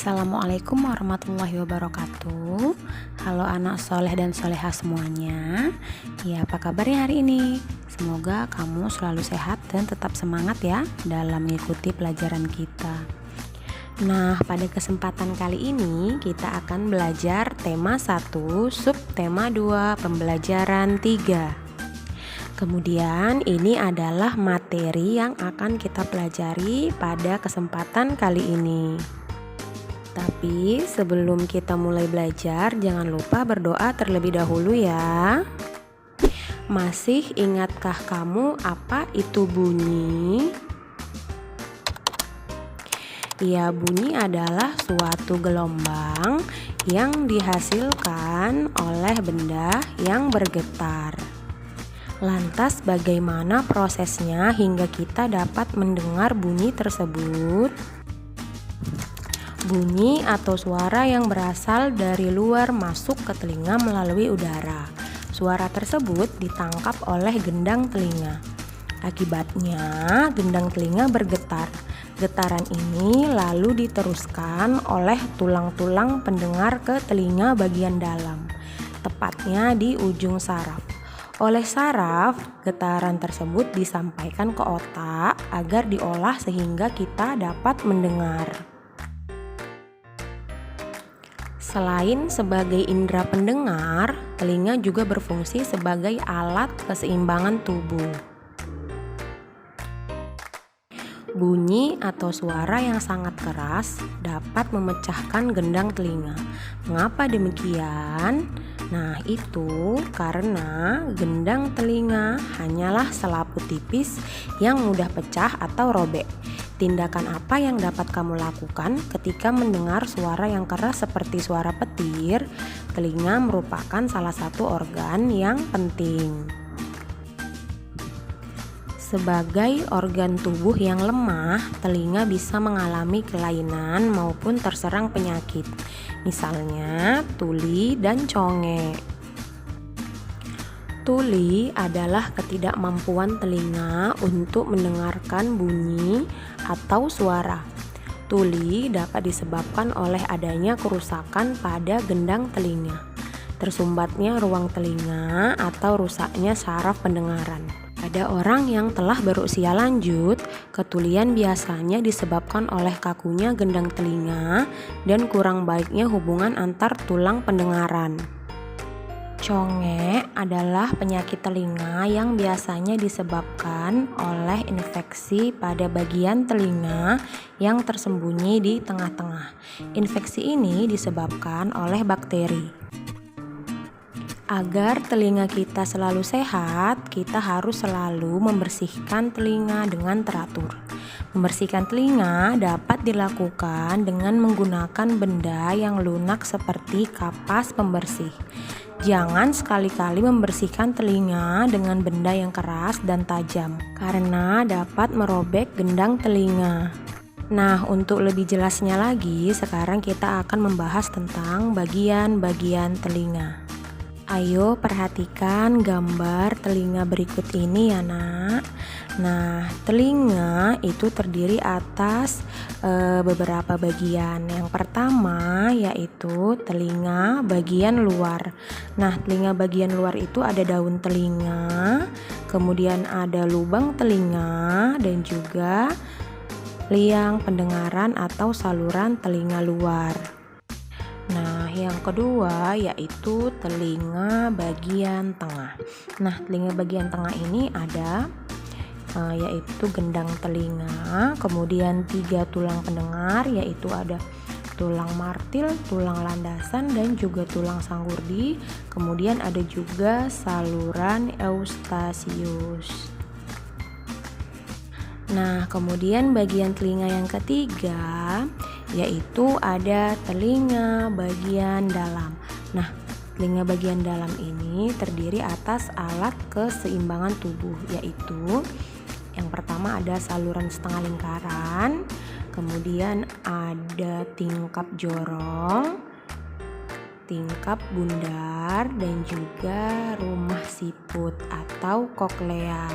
Assalamualaikum warahmatullahi wabarakatuh. Halo anak soleh dan soleha semuanya. Ya, apa kabarnya hari ini? Semoga kamu selalu sehat dan tetap semangat ya dalam mengikuti pelajaran kita. Nah, pada kesempatan kali ini kita akan belajar tema 1, subtema 2, pembelajaran 3. Kemudian ini adalah materi yang akan kita pelajari pada kesempatan kali ini. Tapi sebelum kita mulai belajar, jangan lupa berdoa terlebih dahulu ya. Masih ingatkah kamu apa itu bunyi? Ya, bunyi adalah suatu gelombang yang dihasilkan oleh benda yang bergetar. Lantas bagaimana prosesnya hingga kita dapat mendengar bunyi tersebut? Bunyi atau suara yang berasal dari luar masuk ke telinga melalui udara. Suara tersebut ditangkap oleh gendang telinga. Akibatnya, gendang telinga bergetar. Getaran ini lalu diteruskan oleh tulang-tulang pendengar ke telinga bagian dalam, tepatnya di ujung saraf. Oleh saraf, getaran tersebut disampaikan ke otak agar diolah sehingga kita dapat mendengar. Selain sebagai indera pendengar, telinga juga berfungsi sebagai alat keseimbangan tubuh. Bunyi atau suara yang sangat keras dapat memecahkan gendang telinga. Mengapa demikian? Nah, itu karena gendang telinga hanyalah selaput tipis yang mudah pecah atau robek. Tindakan apa yang dapat kamu lakukan ketika mendengar suara yang keras seperti suara petir? Telinga merupakan salah satu organ yang penting. Sebagai organ tubuh yang lemah, telinga bisa mengalami kelainan maupun terserang penyakit, misalnya tuli dan conge. Tuli adalah ketidakmampuan telinga untuk mendengarkan bunyi atau suara. Tuli dapat disebabkan oleh adanya kerusakan pada gendang telinga, tersumbatnya ruang telinga, atau rusaknya saraf pendengaran. Pada orang yang telah berusia lanjut, ketulian biasanya disebabkan oleh kakunya gendang telinga dan kurang baiknya hubungan antar tulang pendengaran. Conge adalah penyakit telinga yang biasanya disebabkan oleh infeksi pada bagian telinga yang tersembunyi di tengah-tengah. Infeksi ini disebabkan oleh bakteri. Agar telinga kita selalu sehat, kita harus selalu membersihkan telinga dengan teratur. Membersihkan telinga dapat dilakukan dengan menggunakan benda yang lunak seperti kapas pembersih. Jangan sekali-kali membersihkan telinga dengan benda yang keras dan tajam, karena dapat merobek gendang telinga. Nah, untuk lebih jelasnya lagi, sekarang kita akan membahas tentang bagian-bagian telinga. Ayo perhatikan gambar telinga berikut ini ya nak. Nah, telinga itu terdiri atas beberapa bagian. Yang pertama yaitu telinga bagian luar. Nah, telinga bagian luar itu ada daun telinga, kemudian ada lubang telinga, dan juga liang pendengaran atau saluran telinga luar. Nah, yang kedua yaitu telinga bagian tengah. Nah, telinga bagian tengah ini ada yaitu gendang telinga, kemudian 3 tulang pendengar, yaitu ada tulang martil, tulang landasan, dan juga tulang sanggurdi. Kemudian ada juga saluran eustasius. Nah, kemudian bagian telinga yang ketiga yaitu ada telinga bagian dalam. Nah, telinga bagian dalam ini terdiri atas alat keseimbangan tubuh, yaitu yang pertama ada saluran setengah lingkaran, kemudian ada tingkap jorong, tingkap bundar, dan juga rumah siput atau koklea.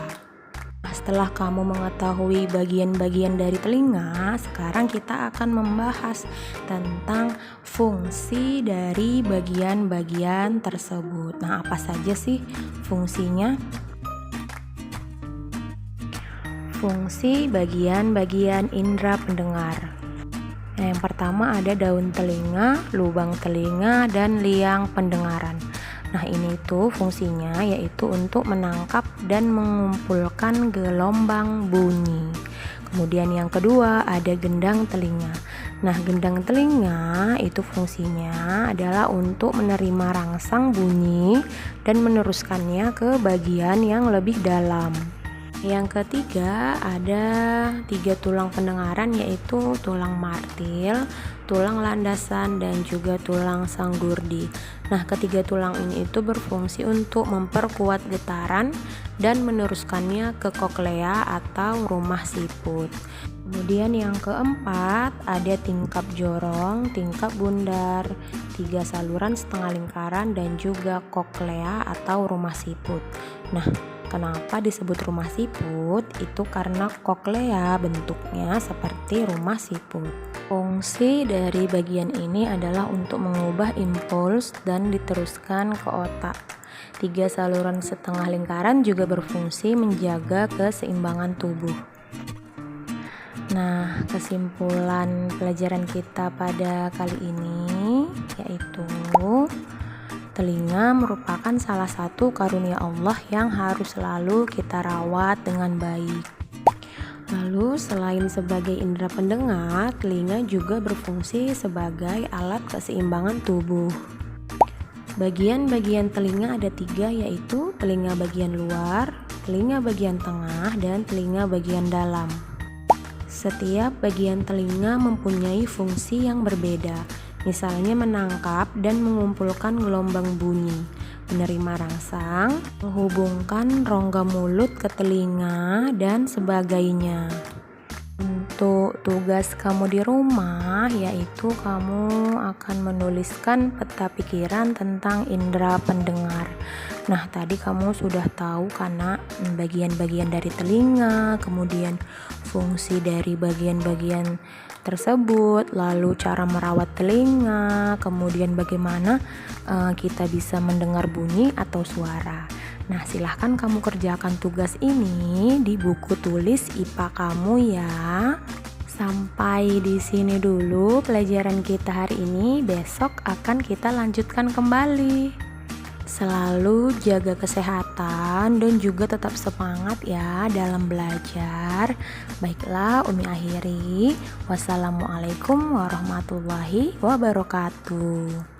setelah kamu mengetahui bagian-bagian dari telinga, sekarang kita akan membahas tentang fungsi dari bagian-bagian tersebut. Nah, apa saja sih fungsinya? Fungsi bagian-bagian indera pendengar. Yang pertama ada daun telinga, lubang telinga, dan liang pendengaran. Nah, ini tuh fungsinya yaitu untuk menangkap dan mengumpulkan gelombang bunyi. Kemudian yang kedua ada gendang telinga. Nah, gendang telinga itu fungsinya adalah untuk menerima rangsang bunyi dan meneruskannya ke bagian yang lebih dalam. Yang ketiga ada 3 tulang pendengaran, yaitu tulang martil, tulang landasan, dan juga tulang sanggurdi. Nah, ketiga tulang ini itu berfungsi untuk memperkuat getaran dan meneruskannya ke koklea atau rumah siput. Kemudian yang keempat ada tingkap jorong, tingkap bundar, 3 saluran setengah lingkaran, dan juga koklea atau rumah siput. Nah, kenapa disebut rumah siput? Itu karena koklea bentuknya seperti rumah siput. Fungsi dari bagian ini adalah untuk mengubah impuls dan diteruskan ke otak. 3 saluran setengah lingkaran juga berfungsi menjaga keseimbangan tubuh. Nah, kesimpulan pelajaran kita pada kali ini yaitu telinga merupakan salah satu karunia Allah yang harus selalu kita rawat dengan baik. Lalu selain sebagai indera pendengar, telinga juga berfungsi sebagai alat keseimbangan tubuh. Bagian-bagian telinga ada 3, yaitu telinga bagian luar, telinga bagian tengah, dan telinga bagian dalam. Setiap bagian telinga mempunyai fungsi yang berbeda. Misalnya menangkap dan mengumpulkan gelombang bunyi, menerima rangsang, menghubungkan rongga mulut ke telinga, dan sebagainya. Untuk tugas kamu di rumah yaitu kamu akan menuliskan peta pikiran tentang indera pendengar. Nah, tadi kamu sudah tahu karena bagian-bagian dari telinga, kemudian fungsi dari bagian-bagian tersebut, lalu cara merawat telinga, kemudian bagaimana kita bisa mendengar bunyi atau suara. Nah, silahkan kamu kerjakan tugas ini di buku tulis IPA kamu ya. Sampai di sini dulu pelajaran kita hari ini. Besok akan kita lanjutkan kembali. Selalu jaga kesehatan dan juga tetap semangat ya dalam belajar. Baiklah, Umi akhiri. Wassalamualaikum warahmatullahi wabarakatuh.